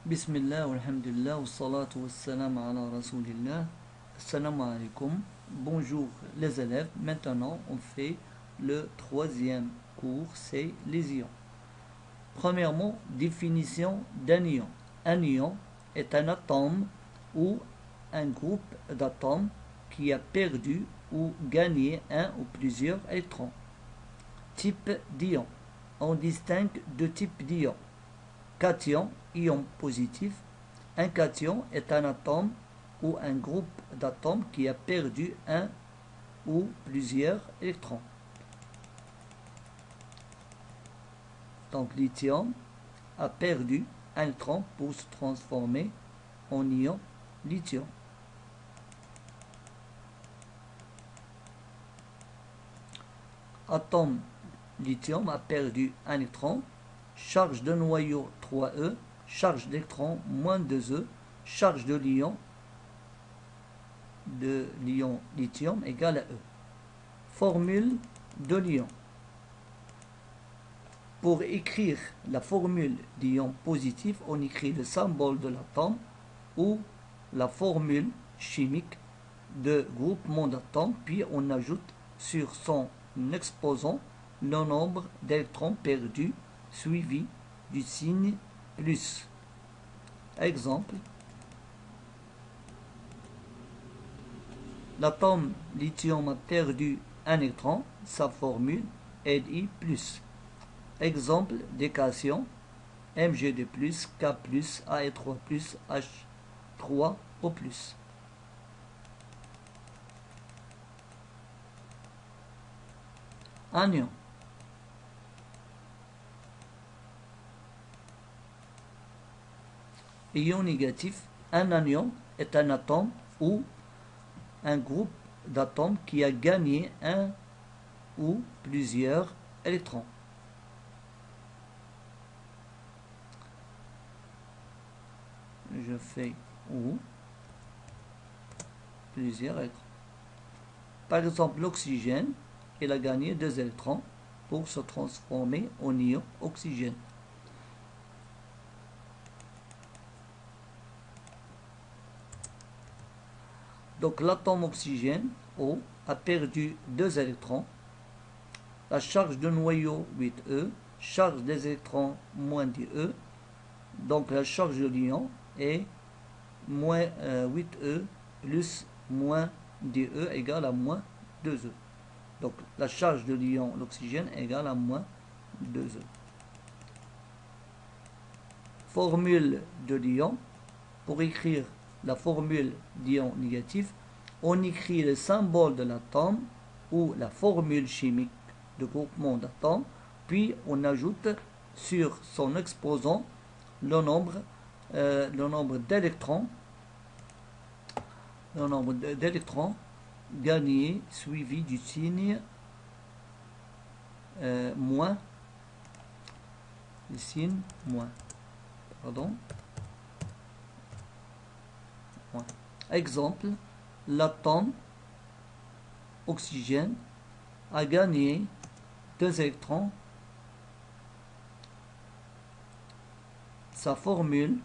Bismillah, walhamdulillah, wa salatu wa salam ala rasulillah. Assalamu alaikum. Bonjour les élèves. Maintenant, on fait le troisième cours, c'est les ions. Premièrement, définition d'un ion. Un ion est un atome ou un groupe d'atomes qui a perdu ou gagné un ou plusieurs électrons. Type d'ion. On distingue deux types d'ions. Cation, ion positif. Un cation est un atome ou un groupe d'atomes qui a perdu un ou plusieurs électrons. Donc lithium a perdu un électron pour se transformer en ion lithium. Atome lithium a perdu un électron. Charge de noyau 3e, charge d'électron moins 2e, charge de l'ion lithium égale à E. Formule de l'ion. Pour écrire la formule d'ion positif, on écrit le symbole de l'atome ou la formule chimique de groupement d'atomes, puis on ajoute sur son exposant le nombre d'électrons perdus suivi du signe plus. Exemple, l'atome lithium a perdu un électron, sa formule Li+. Exemple d'équation Mg2+, K+, Ae3+, H3O+. Anion. Ion négatif, un anion est un atome ou un groupe d'atomes qui a gagné un ou plusieurs électrons. Je fais ou plusieurs électrons. Par exemple, l'oxygène, il a gagné 2 électrons pour se transformer en ion oxygène. Donc l'atome oxygène, O, a perdu 2 électrons. La charge de noyau 8e, charge des électrons moins 10e. Donc la charge de l'ion est moins 8e plus moins 10e égale à moins 2e. Donc la charge de l'ion, l'oxygène, égale à moins 2e. Formule de l'ion. Pour écrire la formule d'ion négatif, on écrit le symbole de l'atome ou la formule chimique de groupement d'atomes, puis on ajoute sur son exposant le nombre d'électrons gagnés suivi du signe moins, le signe moins. Pardon. Exemple, l'atome oxygène a gagné 2 électrons. Sa formule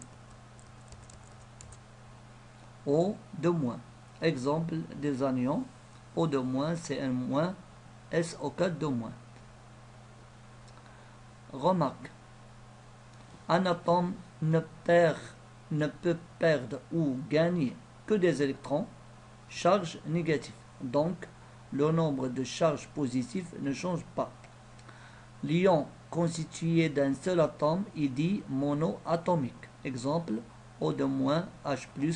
O de moins. Exemple des anions, O de moins, Cn moins, SO4 de moins. Remarque, un atome ne peut perdre ou gagner que des électrons, charge négative. Donc, le nombre de charges positives ne change pas. L'ion constitué d'un seul atome est dit monoatomique. Exemple, O de moins, H+, Cu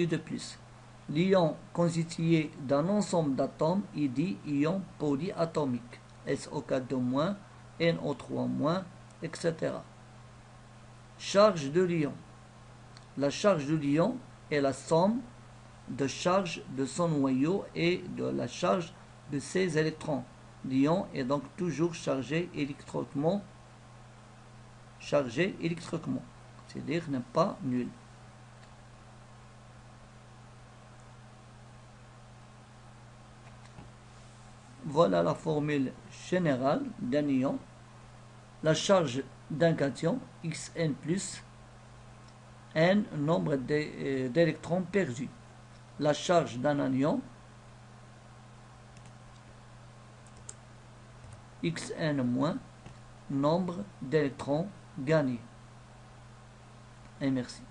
de plus. L'ion constitué d'un ensemble d'atomes est dit ion polyatomique. SO4 de moins, NO3-, etc. Charge de l'ion. La charge de l'ion est la somme de charge de son noyau et de la charge de ses électrons. L'ion est donc toujours chargé électriquement, c'est-à-dire n'est pas nul. Voilà la formule générale d'un ion. la charge d'un cation, Xn plus n nombre d'électrons perdus. La charge d'un anion, Xn moins nombre d'électrons gagnés. Et merci.